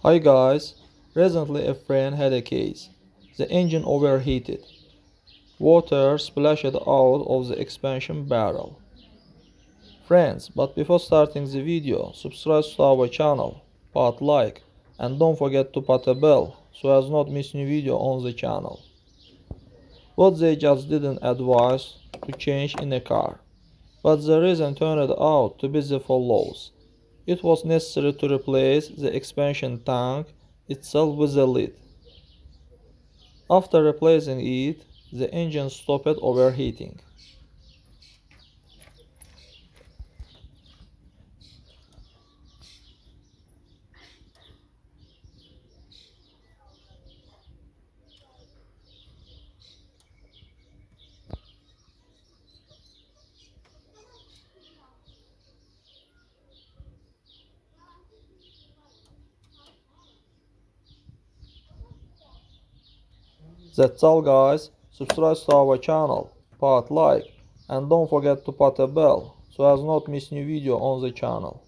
Hi guys, recently a friend had a case. The engine overheated. Water splashed out of the expansion barrel. Friends, but before starting the video, subscribe to our channel, put like, and don't forget to put a bell so as not miss new video on the channel. What they just didn't advise to change in a car, but the reason turned out to be the follows. It was necessary to replace the expansion tank itself with a lid. After replacing it, the engine stopped overheating. That's all guys, subscribe to our channel, put like, and don't forget to put a bell so as not miss new video on the channel.